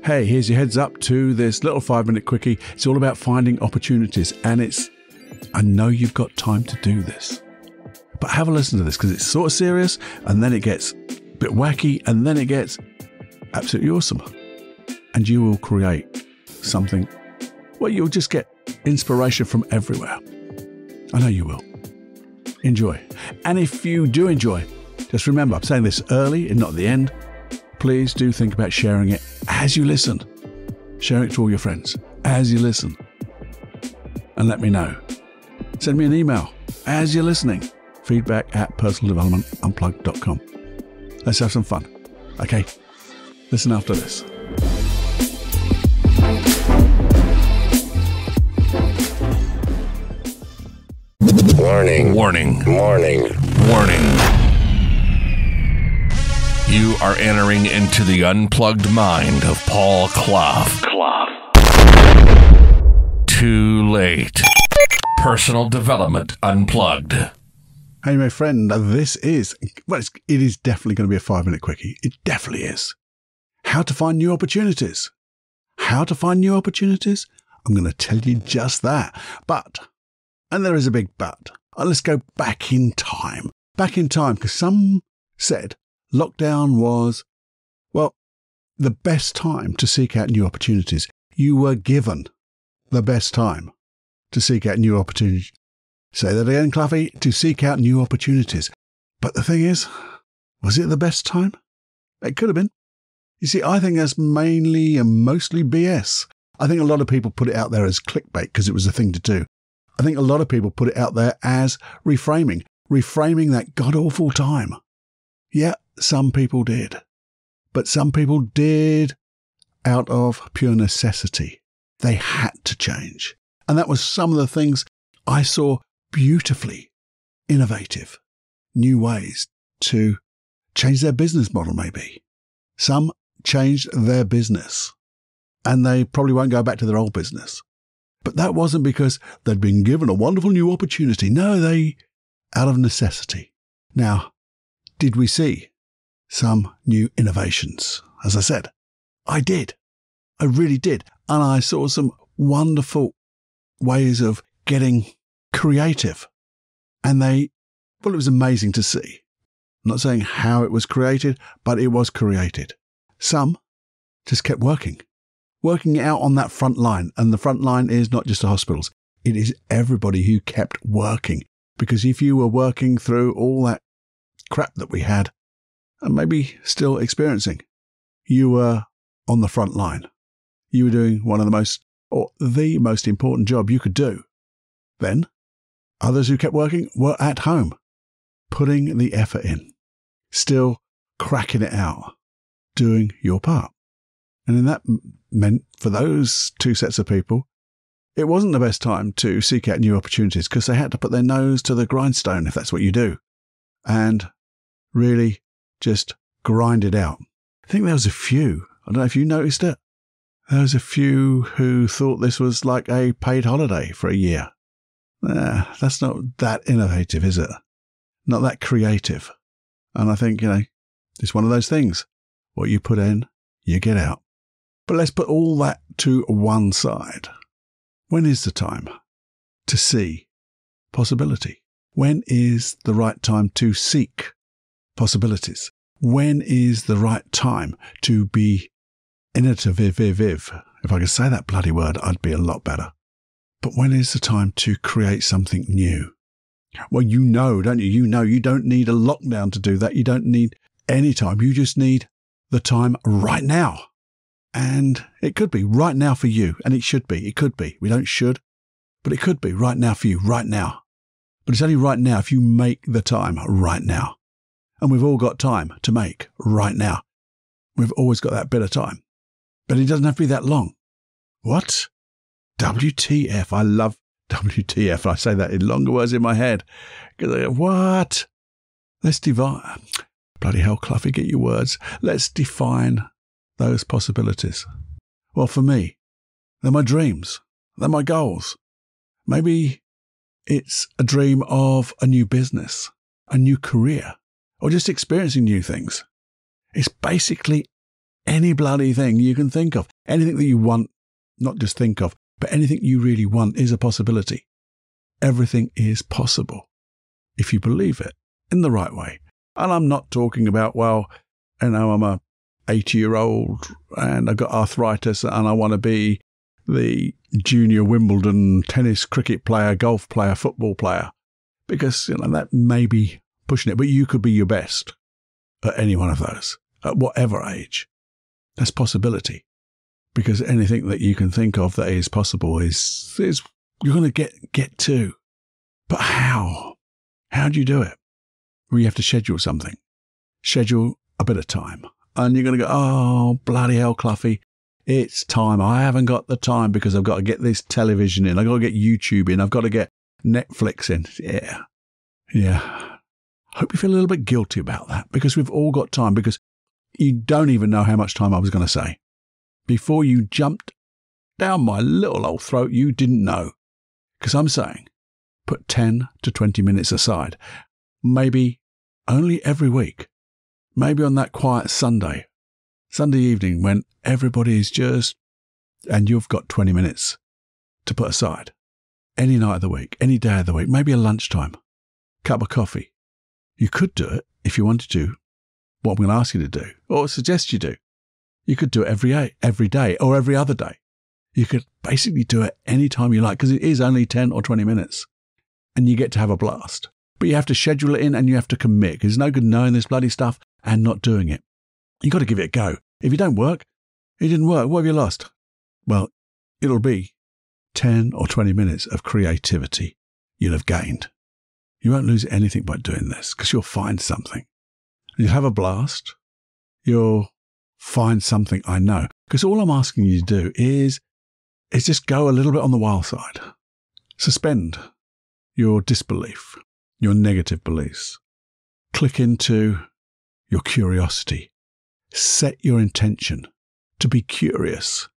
Hey, here's your heads up to this little 5-minute quickie. It's all about finding opportunities, and I know you've got time to do this, but have a listen to this because it's sort of serious, and then it gets a bit wacky, and then it gets absolutely awesome. And you will create something, well, you'll just get inspiration from everywhere. I know you will. Enjoy. And if you do enjoy, just remember, I'm saying this early and not at the end. Please do think about sharing it as you listen. Share it to all your friends as you listen. And let me know. Send me an email as you're listening. feedback@personaldevelopmentunplugged.com. Let's have some fun. Okay? Listen after this. Warning. Warning. Warning. Warning. You are entering into the unplugged mind of Paul Clough. Too late. Personal Development Unplugged. Hey, my friend, it is definitely going to be a 5-minute quickie. It definitely is. How to find new opportunities. How to find new opportunities? I'm going to tell you just that. But, and there is a big but, let's go back in time. Back in time, because some said lockdown was, well, the best time to seek out new opportunities. You were given the best time to seek out new opportunities. Say that again, Cluffy, to seek out new opportunities. But the thing is, was it the best time? It could have been. You see, I think that's mainly and mostly BS. I think a lot of people put it out there as clickbait because it was the thing to do. I think a lot of people put it out there as reframing that god-awful time. Yeah, some people did. But some people did out of pure necessity. They had to change. And that was some of the things I saw beautifully innovative, new ways to change their business model maybe. Some changed their business and they probably won't go back to their old business. But that wasn't because they'd been given a wonderful new opportunity. No, out of necessity. Now, did we see some new innovations? As I said, I did. I really did. And I saw some wonderful ways of getting creative. And it was amazing to see. I'm not saying how it was created, but it was created. Some just kept working out on that front line. And the front line is not just the hospitals. It is everybody who kept working. Because if you were working through all that crap that we had, and maybe still experiencing, you were on the front line. You were doing one of the most important job you could do. Then, others who kept working were at home, putting the effort in, still cracking it out, doing your part. And then that meant for those two sets of people, it wasn't the best time to seek out new opportunities because they had to put their nose to the grindstone, if that's what you do, and really just grind it out. I think there was a few, I don't know if you noticed it, there was a few who thought this was like a paid holiday for a year. That's not that innovative, is it? Not that creative. And I think, it's one of those things. What you put in, you get out. But let's put all that to one side. When is the time to see possibility? When is the right time to seek possibilities? When is the right time to be innovative? If I could say that bloody word, I'd be a lot better. But when is the time to create something new? Well, you know, don't you? You know you don't need a lockdown to do that. You don't need any time. You just need the time right now. And it could be right now for you. And it should be. It could be. We don't should, but it could be right now for you, right now. But it's only right now if you make the time right now. And we've all got time to make right now. We've always got that bit of time. But it doesn't have to be that long. What? WTF. I love WTF. I say that in longer words in my head. What? Let's divide. Bloody hell, Cluffy, get your words. Let's define those possibilities. Well, for me, they're my dreams. They're my goals. Maybe it's a dream of a new business, a new career, or just experiencing new things. It's basically any bloody thing you can think of. Anything that you want, not just think of, but anything you really want is a possibility. Everything is possible if you believe it in the right way. And I'm not talking about, well, I'm a 80-year-old and I've got arthritis and I want to be the junior Wimbledon tennis, cricket player, golf player, football player, because that may be pushing it, but you could be your best at any one of those at whatever age. That's possibility, because anything that you can think of that is possible is you're going to get to. But how do you do it? Well, you have to schedule something. Schedule a bit of time. And you're going to go, oh, bloody hell, Cluffy, it's time. I haven't got the time because I've got to get this television in. I've got to get YouTube in. I've got to get Netflix in. Yeah. I hope you feel a little bit guilty about that, because we've all got time, because you don't even know how much time I was going to say. Before you jumped down my little old throat, you didn't know. Because I'm saying, put 10 to 20 minutes aside. Maybe only every week. Maybe on that quiet Sunday evening when everybody is just, and you've got 20 minutes to put aside. Any night of the week, any day of the week, maybe a lunchtime, cup of coffee. You could do it if you wanted to, what I'm going to ask you to do, or suggest you do. You could do it every day or every other day. You could basically do it any time you like, because it is only 10 or 20 minutes and you get to have a blast. But you have to schedule it in and you have to commit, because it's no good knowing this bloody stuff and not doing it. You've got to give it a go. If it don't work, it didn't work. What have you lost? Well, it'll be 10 or 20 minutes of creativity you'll have gained. You won't lose anything by doing this, because you'll find something. You'll have a blast. You'll find something, I know. Because all I'm asking you to do is just go a little bit on the wild side. Suspend your disbelief, your negative beliefs. Click into your curiosity. Set your intention to be curious,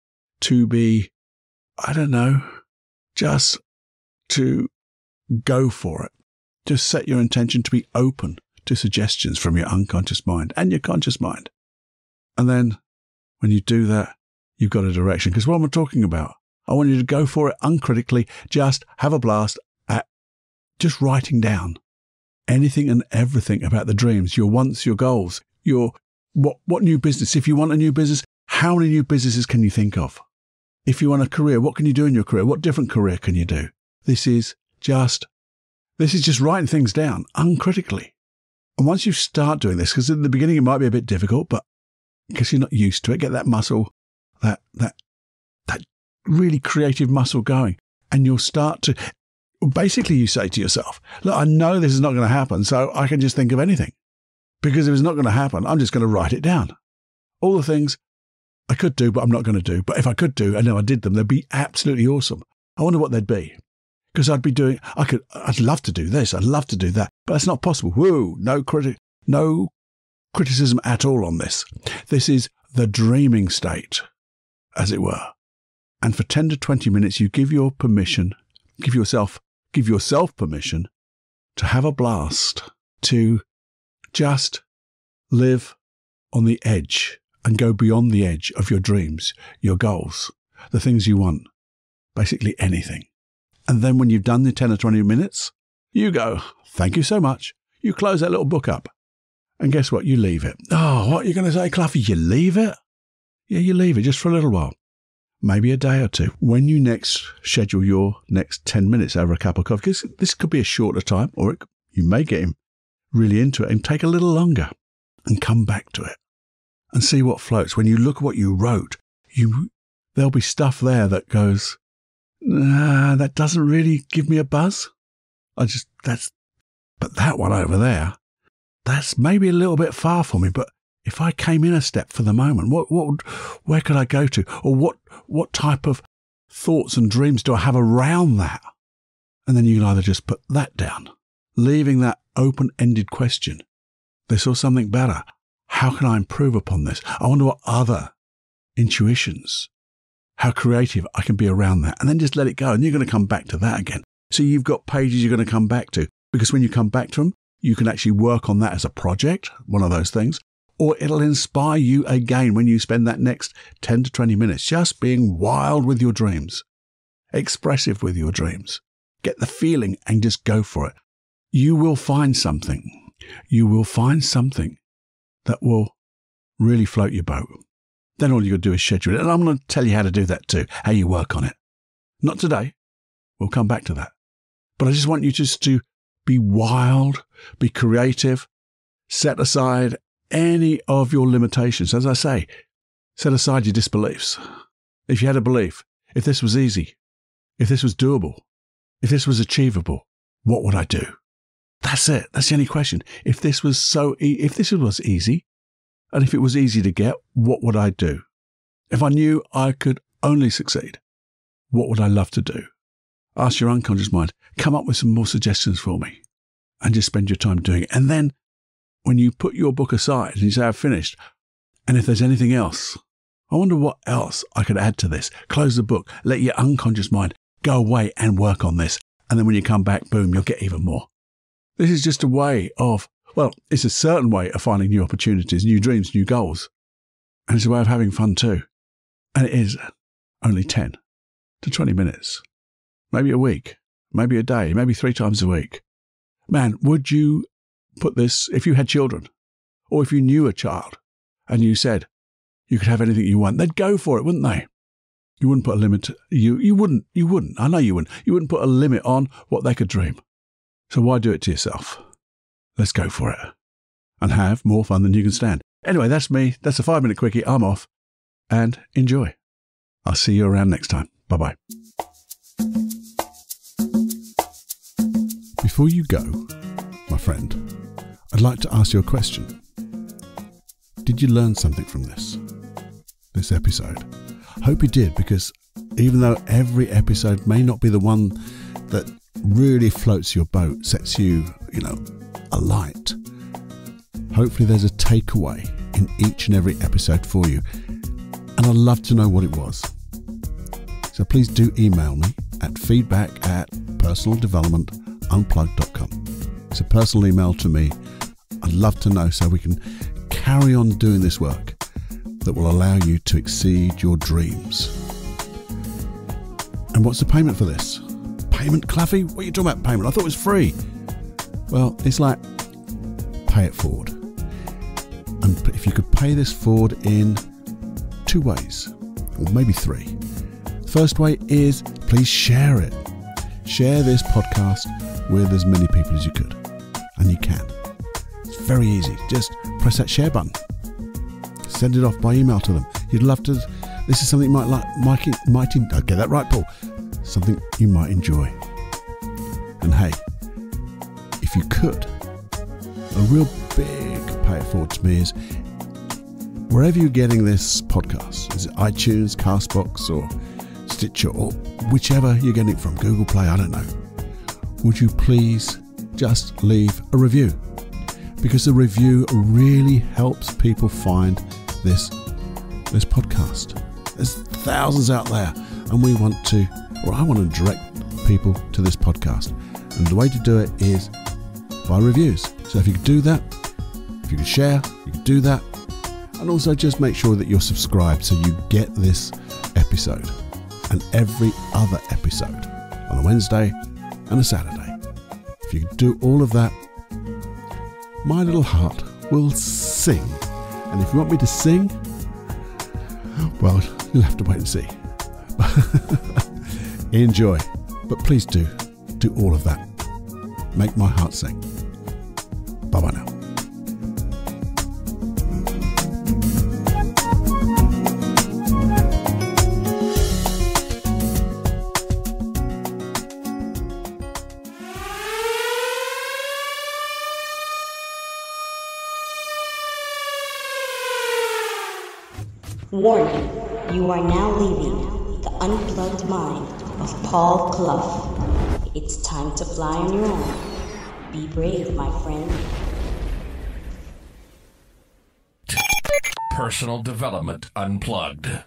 to be, just to go for it. Just set your intention to be open to suggestions from your unconscious mind and your conscious mind. And then when you do that, you've got a direction. Because what am I talking about? I want you to go for it uncritically. Just have a blast at just writing down anything and everything about the dreams, your wants, your goals, your what new business. If you want a new business, how many new businesses can you think of? If you want a career, what can you do in your career? What different career can you do? This is just writing things down uncritically. And once you start doing this, because in the beginning it might be a bit difficult, but because you're not used to it, get that muscle, that really creative muscle going, and you'll start to, basically you say to yourself, look, I know this is not going to happen, so I can just think of anything. Because if it's not going to happen, I'm just going to write it down. All the things I could do, but I'm not going to do. But if I could do, and then I did them, they'd be absolutely awesome. I wonder what they'd be. Because I'd love to do this, I'd love to do that, but that's not possible. Whoa, no criticism at all on this. This is the dreaming state, as it were. And for 10 to 20 minutes, you give yourself permission to have a blast, to just live on the edge and go beyond the edge of your dreams, your goals, the things you want, basically anything. And then when you've done the 10 or 20 minutes, you go, thank you so much. You close that little book up. And guess what? You leave it. Oh, what are you going to say, Cluffy? You leave it? Yeah, you leave it just for a little while. Maybe a day or two. When you next schedule your next 10 minutes over a cup of coffee, because this could be a shorter time, or you may get him really into it and take a little longer and come back to it and see what floats. When you look at what you wrote, there'll be stuff there that goes, nah, that doesn't really give me a buzz. But that one over there, that's maybe a little bit far for me. But if I came in a step for the moment, where could I go to? Or what type of thoughts and dreams do I have around that? And then you can either just put that down, leaving that open-ended question. This or something better. How can I improve upon this? I wonder what other intuitions, how creative I can be around that. And then just let it go. And you're going to come back to that again. So you've got pages you're going to come back to. Because when you come back to them, you can actually work on that as a project, one of those things. or it'll inspire you again when you spend that next 10 to 20 minutes just being wild with your dreams, expressive with your dreams. Get the feeling and just go for it. You will find something. You will find something that will really float your boat. Then all you've got to do is schedule it. And I'm going to tell you how to do that too, how you work on it. Not today. We'll come back to that. But I just want you just to be wild, be creative, set aside any of your limitations. As I say, set aside your disbeliefs. If you had a belief, if this was easy, if this was doable, if this was achievable, what would I do? That's it. That's the only question. If this was easy, and if it was easy to get, what would I do? If I knew I could only succeed, what would I love to do? Ask your unconscious mind, come up with some more suggestions for me, and just spend your time doing it. And then when you put your book aside and you say, I've finished, and if there's anything else, I wonder what else I could add to this. Close the book, let your unconscious mind go away and work on this. And then when you come back, boom, you'll get even more. This is just a way of, well, it's a certain way of finding new opportunities, new dreams, new goals. And it's a way of having fun too. And it is only 10 to 20 minutes, maybe a week, maybe a day, maybe 3 times a week. Man, would you put this, if you had children, or if you knew a child and you said you could have anything you want, they'd go for it, wouldn't they? You wouldn't put a limit, you wouldn't, I know you wouldn't put a limit on what they could dream. So why do it to yourself? Let's go for it and have more fun than you can stand. Anyway, that's me. That's a 5-minute quickie. I'm off and enjoy. I'll see you around next time. Bye-bye. Before you go, my friend, I'd like to ask you a question. Did you learn something from this episode? I hope you did, because even though every episode may not be the one that really floats your boat, sets you, alight, hopefully there's a takeaway in each and every episode for you. And I'd love to know what it was. So please do email me at feedback@personaldevelopmentunplugged.com. It's a personal email to me. I'd love to know so we can carry on doing this work that will allow you to exceed your dreams. And what's the payment for this? Payment, Cluffy? What are you talking about, payment? I thought it was free. Well, it's like pay it forward. And if you could pay this forward in 2 ways, or maybe 3. The first way is please share it. Share this podcast with as many people as you could. And you can. It's very easy. Just press that share button. Send it off by email to them. You'd love to. This is something you might like. I'll get that right, Paul. Something you might enjoy. And hey, if you could, a real big pay it forward to me is wherever you're getting this podcast, is it iTunes, Castbox, or Stitcher, or whichever you're getting it from, Google Play, I don't know. Would you please just leave a review? Because the review really helps people find this podcast. There's thousands out there, and I want to direct people to this podcast. And the way to do it is by reviews. So if you could do that, if you could share, you could do that. And also just make sure that you're subscribed so you get this episode and every other episode on a Wednesday and a Saturday. If you do all of that, my little heart will sing. And if you want me to sing, well, you'll have to wait and see. Enjoy. But please do all of that. Make my heart sing. Bye-bye now. Warning, you are now leaving the unplugged mind of Paul Clough. It's time to fly on your own. Be brave, my friend. Personal Development Unplugged.